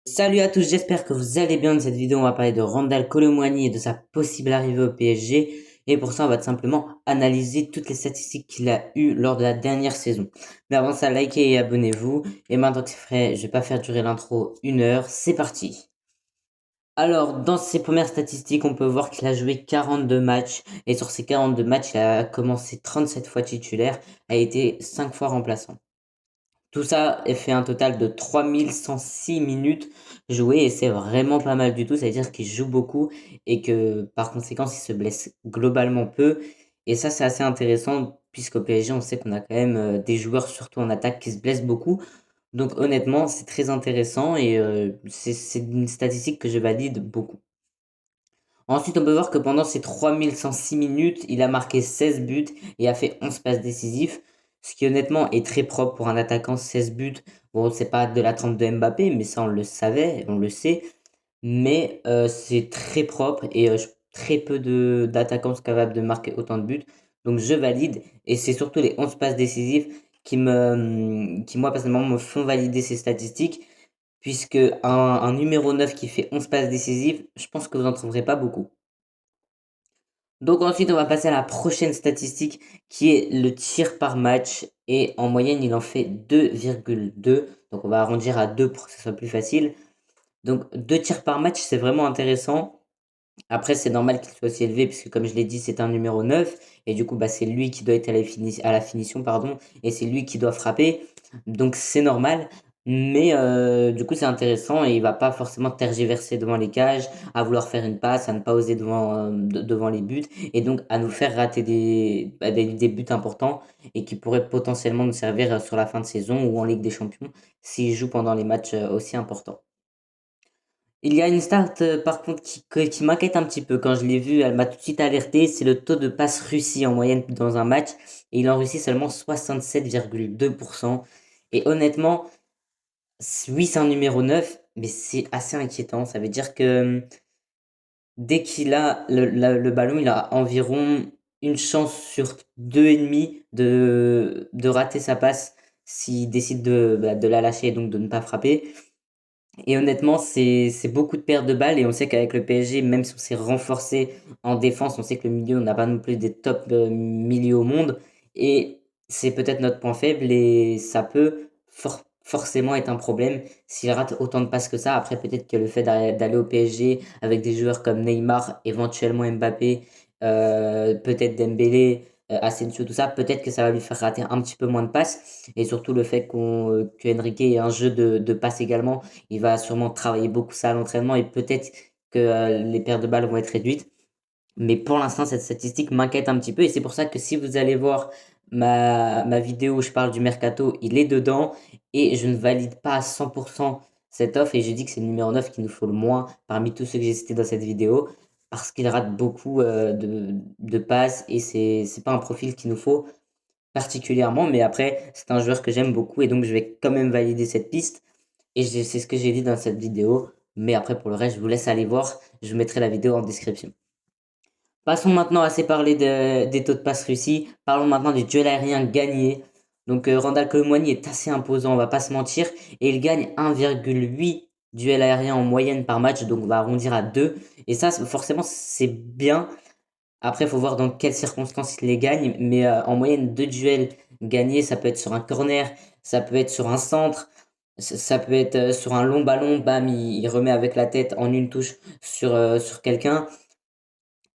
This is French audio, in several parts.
Salut à tous, j'espère que vous allez bien. Dans cette vidéo, on va parler de Randal Colomwani et de sa possible arrivée au PSG. Et pour ça, on va tout simplement analyser toutes les statistiques qu'il a eues lors de la dernière saison. Mais avant ça, likez et abonnez-vous. Et maintenant que c'est frais, je vais pas faire durer l'intro 1 heure. C'est parti. Alors, dans ses premières statistiques, on peut voir qu'il a joué 42 matchs. Et sur ces 42 matchs, il a commencé 37 fois titulaire, a été 5 fois remplaçant. Tout ça fait un total de 3106 minutes jouées et c'est vraiment pas mal du tout. C'est-à-dire qu'il joue beaucoup et que par conséquent, il se blesse globalement peu. Et ça, c'est assez intéressant puisqu'au PSG, on sait qu'on a quand même des joueurs, surtout en attaque, qui se blessent beaucoup. Donc honnêtement, c'est très intéressant et c'est une statistique que je valide beaucoup. Ensuite, on peut voir que pendant ces 3106 minutes, il a marqué 16 buts et a fait 11 passes décisives, ce qui honnêtement est très propre pour un attaquant. 16 buts, bon, c'est pas de la trempe de Mbappé, mais ça on le savait, on le sait, mais c'est très propre et très peu d'attaquants sont capables de marquer autant de buts. Donc je valide et c'est surtout les 11 passes décisives qui moi personnellement me font valider ces statistiques. Puisque un numéro 9 qui fait 11 passes décisives, je pense que vous n'en trouverez pas beaucoup. Donc ensuite, on va passer à la prochaine statistique qui est le tir par match. Et en moyenne, il en fait 2,2. Donc on va arrondir à 2 pour que ce soit plus facile. Donc 2 tirs par match, c'est vraiment intéressant. Après, c'est normal qu'il soit aussi élevé, puisque comme je l'ai dit, c'est un numéro 9. Et du coup, bah, c'est lui qui doit être à la finition, pardon, et c'est lui qui doit frapper. Donc c'est normal. Mais du coup, c'est intéressant et il va pas forcément tergiverser devant les cages, à vouloir faire une passe, à ne pas oser devant les buts, et donc à nous faire rater des buts importants et qui pourraient potentiellement nous servir sur la fin de saison ou en Ligue des Champions s'il joue pendant les matchs aussi importants. Il y a une stat par contre qui m'inquiète un petit peu. Quand je l'ai vue, elle m'a tout de suite alerté. C'est le taux de passe réussi en moyenne dans un match. Et il en réussit seulement 67,2%. Et honnêtement, oui, c'est un numéro 9, mais c'est assez inquiétant. Ça veut dire que dès qu'il a le ballon, il a environ une chance sur deux et demi de rater sa passe s'il décide de la lâcher et donc de ne pas frapper. Et honnêtement, c'est beaucoup de pertes de balles et on sait qu'avec le PSG, même si on s'est renforcé en défense, on sait que le milieu, on n'a pas non plus des top milieux au monde et c'est peut-être notre point faible et ça peut forcément être un problème s'il rate autant de passes que ça. Après, peut-être que le fait d'aller au PSG avec des joueurs comme Neymar, éventuellement Mbappé, peut-être Dembélé, Asensio, tout ça, peut-être que ça va lui faire rater un petit peu moins de passes et surtout le fait que Enrique ait un jeu de passes également, il va sûrement travailler beaucoup ça à l'entraînement et peut-être que les pertes de balles vont être réduites. Mais pour l'instant, cette statistique m'inquiète un petit peu et c'est pour ça que si vous allez voir ma vidéo où je parle du mercato, il est dedans et je ne valide pas à 100% cette offre et je dis que c'est le numéro 9 qu'il nous faut le moins parmi tous ceux que j'ai cités dans cette vidéo parce qu'il rate beaucoup de passes et c'est pas un profil qu'il nous faut particulièrement, mais après, c'est un joueur que j'aime beaucoup et donc je vais quand même valider cette piste. Et c'est ce que j'ai dit dans cette vidéo. Mais après, pour le reste, je vous laisse aller voir. Je vous mettrai la vidéo en description. Passons maintenant à assez parler des taux de passe réussis. Parlons maintenant des duels aériens gagnés. Donc, Randal Colomwani est assez imposant, on va pas se mentir. Et il gagne 1,8 duels aériens en moyenne par match. Donc, on va arrondir à 2. Et ça, forcément, c'est bien. Après, il faut voir dans quelles circonstances il les gagne. Mais en moyenne, 2 duels gagnés, ça peut être sur un corner, ça peut être sur un centre, ça peut être sur un long ballon, bam, il remet avec la tête en une touche sur quelqu'un.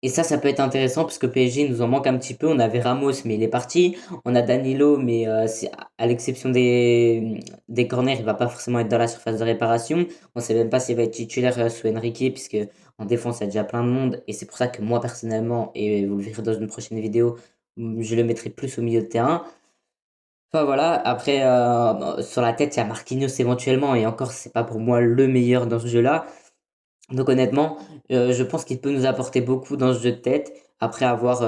Et ça peut être intéressant parce que PSG nous en manque un petit peu. On avait Ramos, mais il est parti. On a Danilo, mais à l'exception des corners, il va pas forcément être dans la surface de réparation. On sait même pas s'il va être titulaire sous Enrique, puisque en défense, il y a déjà plein de monde. Et c'est pour ça que moi, personnellement, et vous le verrez dans une prochaine vidéo, je le mettrai plus au milieu de terrain. Enfin voilà, après, sur la tête, il y a Marquinhos éventuellement, et encore, c'est pas pour moi le meilleur dans ce jeu-là. Donc honnêtement, je pense qu'il peut nous apporter beaucoup dans ce jeu de tête. Après avoir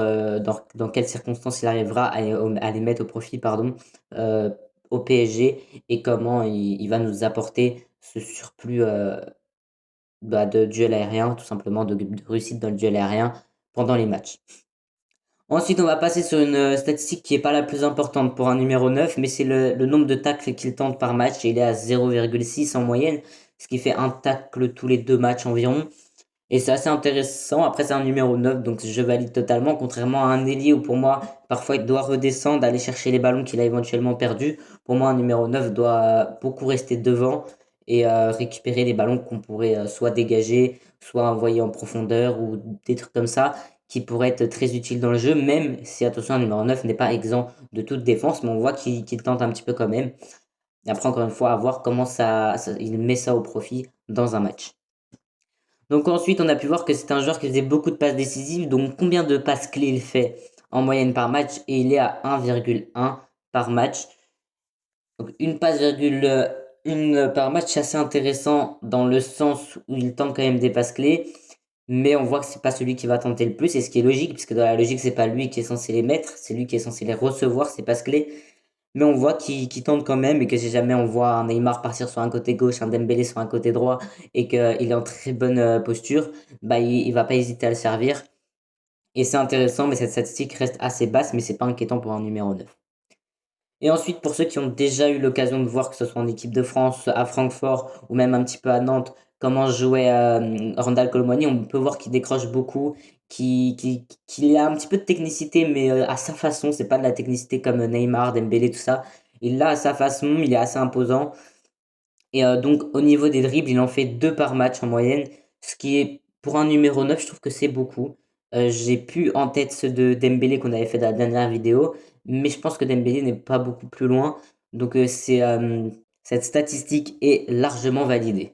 dans quelles circonstances il arrivera à les mettre au profit, pardon, euh, au PSG et comment il va nous apporter ce surplus de duel aérien, tout simplement de réussite dans le duel aérien pendant les matchs. Ensuite, on va passer sur une statistique qui est pas la plus importante pour un numéro 9, mais c'est le nombre de tacles qu'il tente par match et il est à 0,6 en moyenne, ce qui fait un tacle tous les 2 matchs environ. Et c'est assez intéressant. Après, c'est un numéro 9, donc je valide totalement. Contrairement à un ailier où pour moi, parfois, il doit redescendre, aller chercher les ballons qu'il a éventuellement perdus. Pour moi, un numéro 9 doit beaucoup rester devant et récupérer les ballons qu'on pourrait soit dégager, soit envoyer en profondeur ou des trucs comme ça qui pourraient être très utiles dans le jeu, même si, attention, un numéro 9 n'est pas exempt de toute défense, mais on voit qu'il tente un petit peu quand même. Et après, encore une fois, à voir comment il met ça au profit dans un match. Donc ensuite, on a pu voir que c'est un joueur qui faisait beaucoup de passes décisives. Donc combien de passes clés il fait en moyenne par match? Et il est à 1,1 par match. Donc une par match, c'est assez intéressant dans le sens où il tente quand même des passes clés. Mais on voit que c'est pas celui qui va tenter le plus. Et ce qui est logique, puisque dans la logique, c'est pas lui qui est censé les mettre, c'est lui qui est censé les recevoir, ces passes clés. Mais on voit qu'il tente quand même et que si jamais on voit un Neymar partir sur un côté gauche, un Dembélé sur un côté droit et qu'il est en très bonne posture, bah il va pas hésiter à le servir. Et c'est intéressant, mais cette statistique reste assez basse, mais c'est pas inquiétant pour un numéro 9. Et ensuite, pour ceux qui ont déjà eu l'occasion de voir, que ce soit en équipe de France, à Francfort ou même un petit peu à Nantes, comment jouait Randal Colomwani, on peut voir qu'il décroche beaucoup, qu'il a un petit peu de technicité, mais à sa façon, c'est pas de la technicité comme Neymar, Dembélé, tout ça. Il l'a à sa façon, il est assez imposant. Et donc, au niveau des dribbles, il en fait 2 par match en moyenne, ce qui est, pour un numéro 9, je trouve que c'est beaucoup. J'ai plus en tête ceux de Dembélé qu'on avait fait dans la dernière vidéo, mais je pense que Dembélé n'est pas beaucoup plus loin. Donc, cette statistique est largement validée.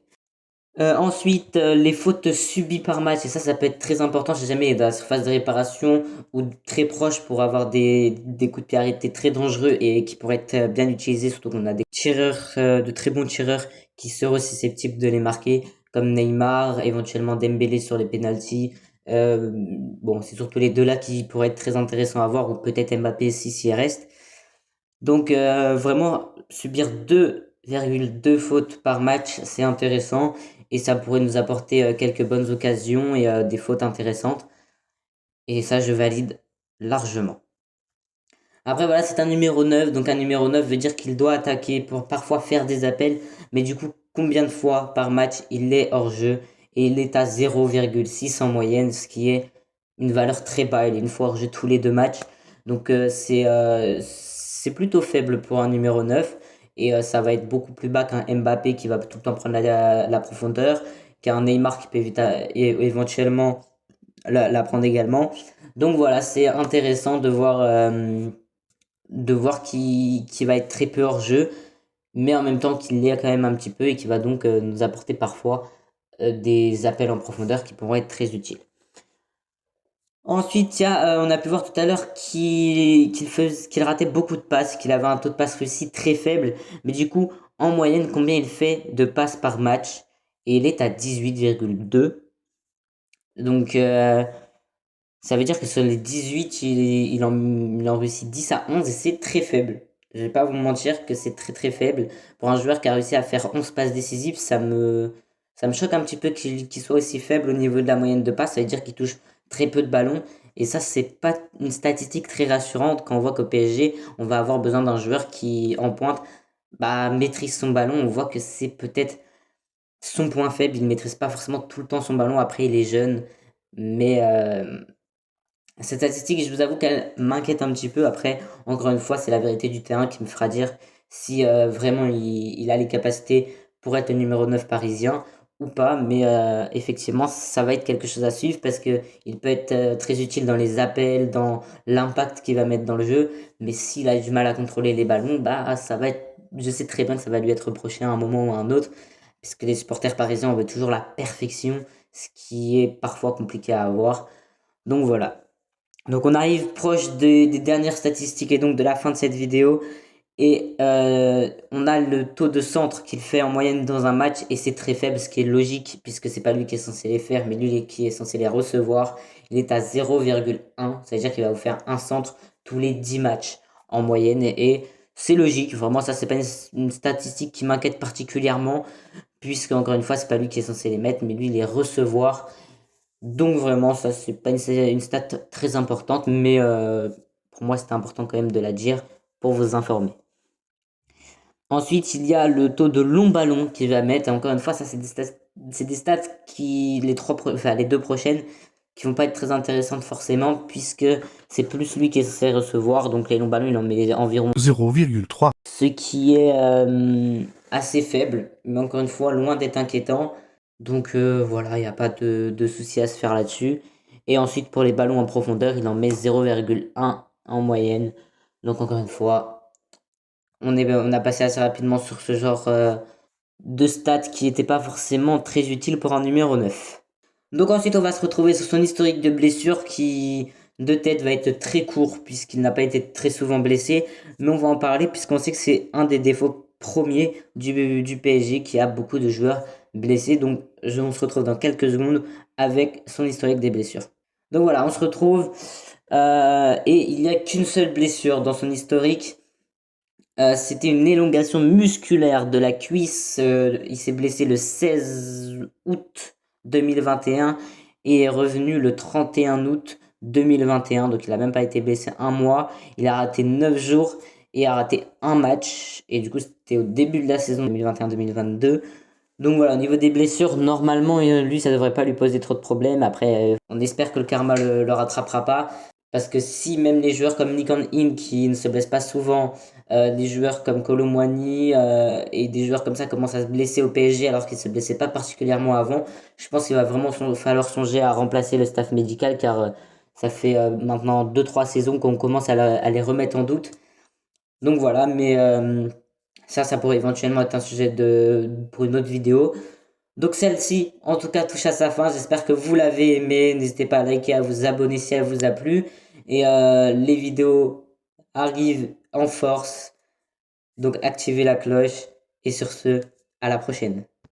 Ensuite, les fautes subies par match, et ça peut être très important. Si jamais il est dans la surface de réparation ou très proche pour avoir des coups de pied arrêtés très dangereux et qui pourraient être bien utilisés, surtout qu'on a des tireurs, de très bons tireurs qui seraient susceptibles de les marquer, comme Neymar, éventuellement Dembélé sur les pénaltys. Bon, c'est surtout les deux là qui pourraient être très intéressants à voir, ou peut-être Mbappé s'il y reste. Donc vraiment, subir 2,2 fautes par match, c'est intéressant et ça pourrait nous apporter quelques bonnes occasions et des fautes intéressantes. Et ça, je valide largement. Après, voilà, c'est un numéro 9. Donc un numéro 9 veut dire qu'il doit attaquer pour parfois faire des appels. Mais du coup, combien de fois par match il est hors jeu? Et il est à 0,6 en moyenne, ce qui est une valeur très bas. Il est une fois hors jeu tous les 2 matchs. Donc c'est plutôt faible pour un numéro 9. Et ça va être beaucoup plus bas qu'un Mbappé qui va tout le temps prendre la profondeur, qu'un Neymar qui peut éventuellement la prendre également. Donc voilà, c'est intéressant de voir qu'il va être très peu hors jeu, mais en même temps qu'il l'est quand même un petit peu et qui va donc nous apporter parfois des appels en profondeur qui pourront être très utiles. Ensuite, on a pu voir tout à l'heure qu'il ratait beaucoup de passes, qu'il avait un taux de passes réussi très faible, mais du coup, en moyenne, combien il fait de passes par match? Et il est à 18,2. Donc, ça veut dire que sur les 18, il en réussit 10 à 11 et c'est très faible. Je vais pas vous mentir que c'est très très faible. Pour un joueur qui a réussi à faire 11 passes décisives, ça me choque un petit peu qu'il soit aussi faible au niveau de la moyenne de passes. Ça veut dire qu'il touche très peu de ballons. Et ça, c'est pas une statistique très rassurante quand on voit qu'au PSG, on va avoir besoin d'un joueur qui, en pointe, bah, maîtrise son ballon. On voit que c'est peut-être son point faible. Il ne maîtrise pas forcément tout le temps son ballon. Après, il est jeune. Mais cette statistique, je vous avoue qu'elle m'inquiète un petit peu. Après, encore une fois, c'est la vérité du terrain qui me fera dire si vraiment il a les capacités pour être le numéro 9 parisien ou pas. Mais effectivement, ça va être quelque chose à suivre parce que il peut être très utile dans les appels, dans l'impact qu'il va mettre dans le jeu. Mais s'il a du mal à contrôler les ballons, bah ça va être. Je sais très bien que ça va lui être reproché à un moment ou à un autre, puisque les supporters parisiens, on veut toujours la perfection, ce qui est parfois compliqué à avoir. Donc voilà. Donc on arrive proche des dernières statistiques et donc de la fin de cette vidéo. Et on a le taux de centre qu'il fait en moyenne dans un match et c'est très faible, ce qui est logique puisque c'est pas lui qui est censé les faire, mais lui qui est censé les recevoir. Il est à 0,1, ça veut dire qu'il va vous faire un centre tous les 10 matchs en moyenne et c'est logique. Vraiment, ça c'est pas une statistique qui m'inquiète particulièrement puisque encore une fois c'est pas lui qui est censé les mettre, mais lui les recevoir. Donc vraiment, ça c'est pas une stat très importante, mais pour moi c'était important quand même de la dire pour vous informer. Ensuite, il y a le taux de long ballon qu'il va mettre. Encore une fois, ça, c'est des stats qui, enfin, les deux prochaines, qui vont pas être très intéressantes forcément, puisque c'est plus lui qui est censé recevoir. Donc, les longs ballons, il en met environ 0,3. ce qui est assez faible, mais encore une fois, loin d'être inquiétant. Donc, voilà, il n'y a pas de souci à se faire là-dessus. Et ensuite, pour les ballons en profondeur, il en met 0,1 en moyenne. Donc, encore une fois, on a passé assez rapidement sur ce genre de stats qui n'étaient pas forcément très utiles pour un numéro 9. Donc ensuite, on va se retrouver sur son historique de blessures qui, de tête, va être très court puisqu'il n'a pas été très souvent blessé. Mais on va en parler puisqu'on sait que c'est un des défauts premiers du PSG qui a beaucoup de joueurs blessés. Donc on se retrouve dans quelques secondes avec son historique des blessures. Donc voilà, on se retrouve et il n'y a qu'une seule blessure dans son historique. C'était une élongation musculaire de la cuisse. Il s'est blessé le 16 août 2021 et est revenu le 31 août 2021. Donc il n'a même pas été blessé un mois. Il a raté 9 jours et a raté un match. Et du coup, c'était au début de la saison 2021-2022. Donc voilà, au niveau des blessures, normalement, lui, ça devrait pas lui poser trop de problèmes. Après, on espère que le karma le rattrapera pas. Parce que si même les joueurs comme Nikon In, qui ne se blessent pas souvent, des joueurs comme Kolo Muani et des joueurs comme ça commencent à se blesser au PSG alors qu'ils se blessaient pas particulièrement avant, je pense qu'il va vraiment falloir songer à remplacer le staff médical car ça fait maintenant 2-3 saisons qu'on commence à les remettre en doute. Donc voilà, mais ça pourrait éventuellement être un sujet pour une autre vidéo. Donc celle-ci, en tout cas, touche à sa fin. J'espère que vous l'avez aimé. N'hésitez pas à liker, à vous abonner si elle vous a plu. Et les vidéos arrivent en force. Donc activez la cloche. Et sur ce, à la prochaine.